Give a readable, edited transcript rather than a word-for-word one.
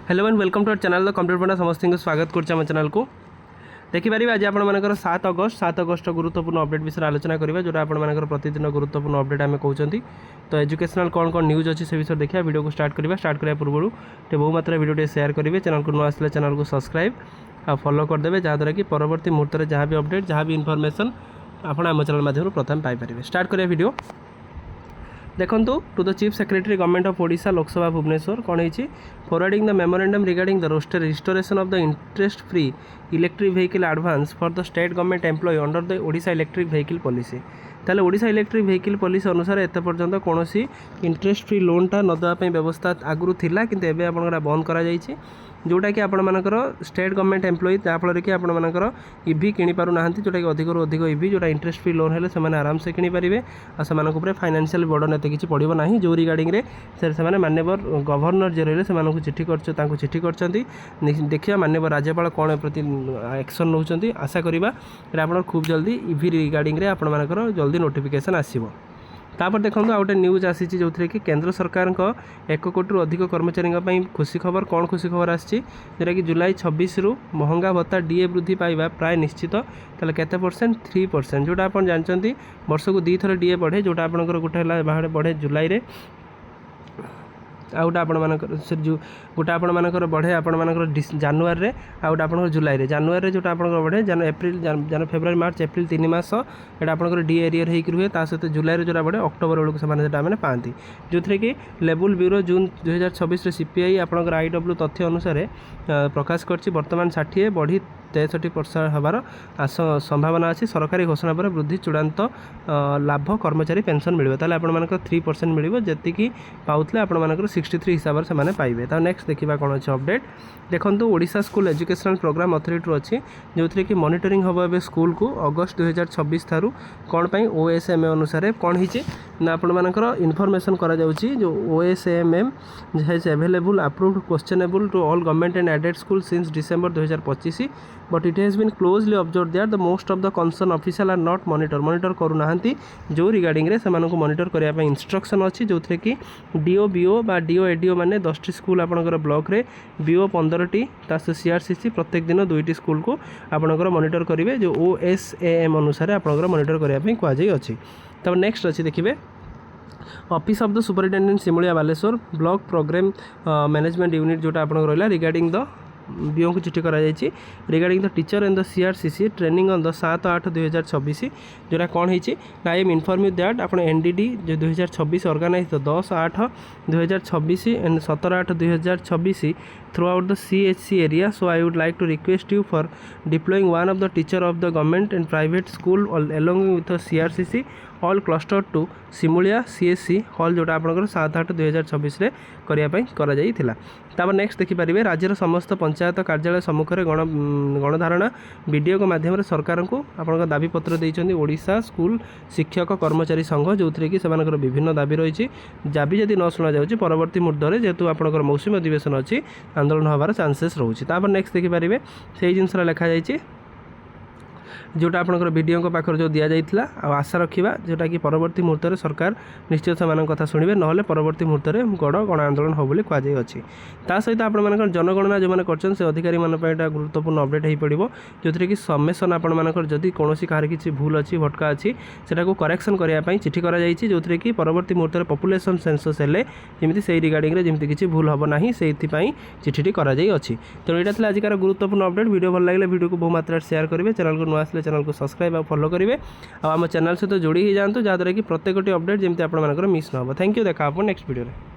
Hello and welcome to our channel the computer पढ़ा समस्त को स्वागत करम चैनल को देखिपारे आज आपर 7 अगस्ट गुरुत्वपूर्ण अपडेट विषय आलोचना करा जो आपर प्रतिदिन गुरुत्वपूर्ण अपडेट आम कहते तो एजुकेशनल कौन कौन न्यूज अच्छी से विषय देखा वीडियो को स्टार्ट करने पूर्व बहु मात्रा वीडियो शेयर करेंगे चैनल को नुआ आसले चैनल को सब्सक्राइब आ फॉलो करदे जहाँद्वारा कि परवर्त मुहूर्त में जहाँ भी अपडेट जहाँ भी इनफॉरमेशन आप आम चैनल माध्यम प्रथम पाइपर स्टार्ट करें वीडियो देखो to the chief secretary government of Odisha Lok Sabha Bhubaneswar कौन है forwarding the memorandum regarding the restoration of the interest free electric vehicle advance for the state government employ under the Odisha electric vehicle policy ताले Odisha electric vehicle policy अनुसार एत पर्यंत कौन interest free लोनटा नदेवाई व्यवस्था आगुरी थिला किंतु एबे आपनका बंद करा जायछि जोटा कि आपण मानकर स्टेट गवर्नमेंट एम्प्लॉय जहाँफल कि आपण मानकर इवी किनी पारु नाहंती जोटा कि अधिक अधिक इवी जोटा इंटरेस्ट फ्री लोन हेले से आराम से किनी पारिबे आ सेमानक ऊपर फाइनेंशियल बर्डन एते किछि पड़िबो नाही जो रिगार्डिंग रे से माननीय गवर्नर जे रहिले से चिट्ठी करछ तांको चिट्ठी करछंती देखिया माननीय राज्यपाल कौन प्रति एक्शन नौचंती आशा करिबा रे आपण खूब जल्दी इवी रिगार्डिंग रे आपण मानकर जल्दी नोटिफिकेशन आसीबो तापर देखो आ गए न्यूज आसी जो कि केंद्र सरकार 1 कोटी अधिक कर्मचारी खुशी खबर कौन खुशी खबर आसी जोटा कि जुलाई 26 रु महंगा भत्ता डीए वृद्धि पाइबा प्राय निश्चित ताले केते परसेंट 3% जोटा आप जानते वर्ष को 2 थर डीए बढ़े जोटा आपंकर गोटे बढ़े जुलाई रे आउटा आपणकर से जो गोटे आपणकर बढ़े आपणकर जानुआरी रे आउटा आपणकर जुलाई रे जानुआरी रे जोटा आपणकर बढ़े एप्रिल फेब्रुआरी मार्च एप्रिल 3 मास एटा आपणकर डी एरियर होइक रुहे ता सहित जुलाई रे जोटा बढ़े अक्टोबर बेलू से मैंने पाती जो थे कि लेवल ब्यूरो जून 2026 रे सीपीआई आपणकर आईडब्ल्यू तथ्य अनुसार प्रकाश करछि वर्तमान 60 बढ़ी 63% हबार संभावना अच्छी सरकारी घोषणा पर वृद्धि चूड़ांत लाभ कर्मचारी पेंशन मिल ताले आपण मानक 3% मिल जी पाउतले आपण मानक 63 हिसाब से माने पाइबे ता नेक्स्ट देखिबा कोन अछि अपडेट देखंतु Odisha school educational program authority अच्छी जो थे कि मॉनिटरिंग हम ए स्कूल को अगस्त 2026 थारू कौन पाई ओएसएमए अनुसार कौन होइचे ना आपण मानकर इनफॉरमेशन करा जाउची जो OSMM has available approved questionable to all government and aided school since December 2025 but it has been closely observe that the most of the concern official are not monitor करू नाहंती जो रिगार्डिंग रे से मानको monitor करिया पई instruction अछि जो थे कि डीओ बीओ बा डीओ एडीओ माने 10 टी स्कूल आपनकर ब्लॉक रे बीओ 15 टी तास सीआरसीसी प्रत्येक दिन 2 टी स्कूल को आपनकर मॉनिटर करिवे जो ओएसएएम अनुसार आपनकर मॉनिटर करिया पई कुआ जाई अछि तब नेक्स्ट अछि देखिबे office of the superintendent Simulia Baleswar block programme management unit जोटा आपन रहला रिगार्डिंग द बीओ को चिट्ठी करा जायछि regarding the teacher and the CRCC training on the 7/8/2026 जोटा कौन होइछि I am inform you that आपण एनडीडी जो 2026 organise the 10/8/2026 and 17/8/2026 throughout the CHC area so I would like to request you for deploying one of the teacher of the government and private school along with CRCC all cluster to Simulia CSC hall जोटा आपंकर 7/8/2026 रे करा जाइथिला तापर next देखिपारे राज्यर समस्त पंचायत कार्यालय सम्मुख में गणधारणा वीडियो के माध्यम सरकार को आपन दाबीपत्र देइछन्ती ओडिशा स्कूल शिक्षक कर्मचारी संघ जो थे कि सेमानकर विभिन्न दाबी रही दाबी जदि न शुणा जाउछि परवर्ती मुहूर्त में जेहेतु आपंकर मौसुमी अधिवेशन अच्छी आंदोलन होबार चांसेस रोचे तापर नेक्स्ट देखिपारे से जिनसा लिखा जाइए जोटा आपंकर वीडियो पाखर जो दि जाइए आशा रखा जोटा कि परवर्ती मुहूर्त में सरकार निश्चय से कथा शुणे ना परवर्ती मुहूर्त में गण आंदोलन हो बोली कहुच्छी ता सहित आप जनगणना जो मैंने कर अधिकारी गुरुत्वपूर्ण अपडेट हो पड़ो जो थे कि समेसन आपर जदि कौन कहार किसी भूल अच्छी भटका अच्छी से करेक्शन करने चिठी कराई जो थे कि परवर्ती मुहूर्त में पपुलेसन सेंसस हेले जमी से रिगार्डिंग जमी किसी भूल हम ना से चिठी कराई तो यहाँ आजिकार गुरुत्वपूर्ण अपडेट वीडियो भल लगे वीडियो को बहु मात्रा शेयर करेंगे चैनल को नुआ आसले चैनल को सब्सक्राइब और फॉलो करेंगे आम चैनल सहित जोड़ी ही जातु जहाँद्वारा कि प्रत्येक अपडेट जमी आप मिस न हो थैंक यू देखा नेक्स्ट वीडियो।